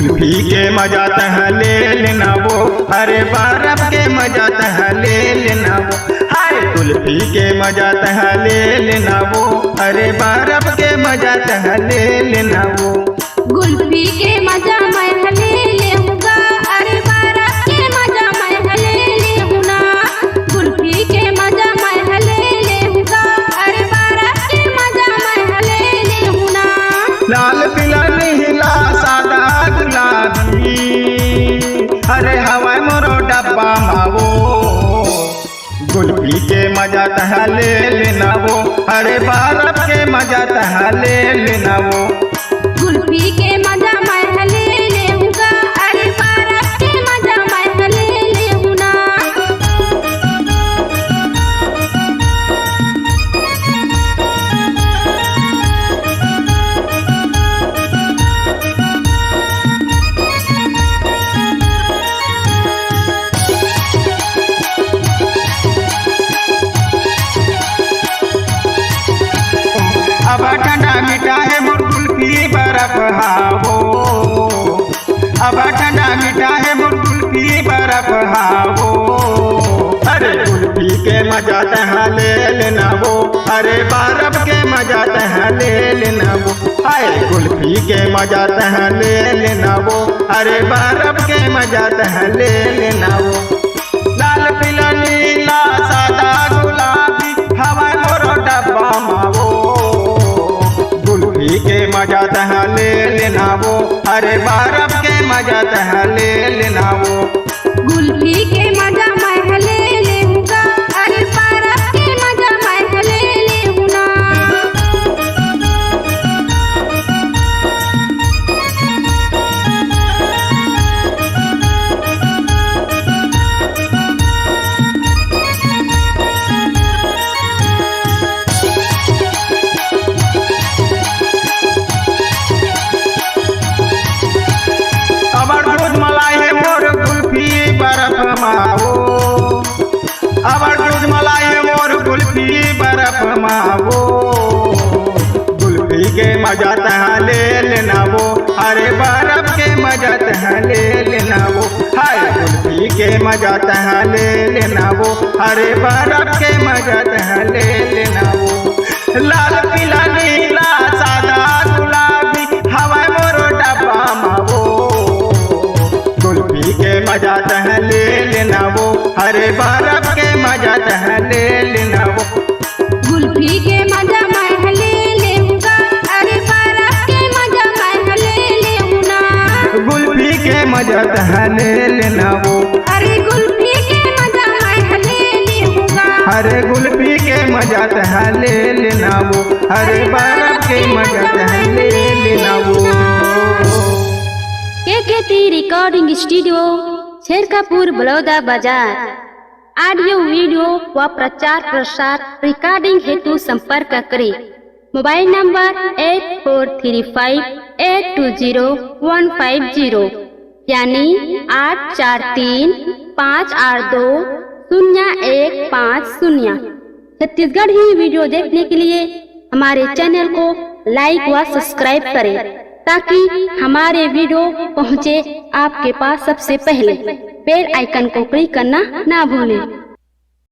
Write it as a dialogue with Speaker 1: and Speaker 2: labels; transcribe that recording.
Speaker 1: कुल्फी के मजा तह ले लेना वो, अरे बर्फ के मजा तह ले लेना वो, हाय कुल्फी के मजा तह ले लेना वो, अरे बर्फ के मजा तह ले लेना वो।
Speaker 2: कुल्फी के मजा मैं ले लेऊंगा, अरे बर्फ के मजा मैं ले लेऊंगा। कुल्फी के मजा मैं ले लेऊंगा, अरे बर्फ के मजा मैं ले लेऊंगा।
Speaker 1: लाल पीला नीला सादा गुलाबी, अरे हवाई मोरो डब्बा मावो, कुल्फी के मजा तह ले लेना वो, अरे बर्फ के मजा तह ले लेना वो।
Speaker 2: कुल्फी के मजा मैं ले लेऊंगा, अरे बर्फ के मजा मैं ले लेऊंगा।
Speaker 1: अब ठंडा मीठा है मोर कुल्फी बर्फ हावो, अब ठंडा मीठा है मोर कुल्फी बर्फ हावो, अरे कुल्फी के मजा तह ले लेना वो, अरे बर्फ के मजा तह ले लेना वो, हाय कुल्फी के मजा तह ले लेना वो, अरे बर्फ के मजा तह ले लेना वो। लाल पीला नीला सादा गुलाबी हवा मोरो डब्बा मावो, कुल्फी के मजा तह ले लेना वो, अरे बर्फ के मजा तह ले लेना वो।
Speaker 2: कुल्फी के मजा मैं ले लेऊंगा, अरे बर्फ के मजा मैं ले लेऊंगा।
Speaker 1: अबर दूध मलाई है मोर कुल्फी बर्फ मावो, अबर दूध मलाई है मोर कुल्फी बर्फ मावो, कुल्फी के मजा तह ले लेना वो, अरे बर्फ के मजा तह ले लेना वो, हाय कुल्फी के मजा तह ले लेना वो, अरे बर्फ के मजा तह ले लेना वो। लाल पीला नीला सादा गुलाबी हवा मोरो डब्बा मावो, कुल्फी के मजा तह ले लेना वो, अरे बर्फ के मजा तह ले लेना वो।
Speaker 2: कुल्फी के मजा मैं ले लेऊंगा, अरे बर्फ के मजा मैं ले लेऊंगा।
Speaker 1: कुल्फी के मजा तह ले लेना वो,
Speaker 2: अरे कुल्फी के मजा मैं ले लेऊंगा।
Speaker 1: अरे कुल्फी के मजा तह ले लेना वो, अरे बर्फ के मजा तह ले लेना वो।
Speaker 3: KKT रिकॉर्डिंग स्टूडियो शेरकापुर बलौदा बाजार। ऑडियो वीडियो व प्रचार प्रसार रिकॉर्डिंग हेतु संपर्क करें। मोबाइल नंबर 8435820150 यानी 8435820150। छत्तीसगढ़ी वीडियो देखने के लिए हमारे चैनल को लाइक व सब्सक्राइब करें ताकि हमारे वीडियो पहुंचे आपके पास सबसे पहले। बेल आइकन को क्लिक करना ना भूलें।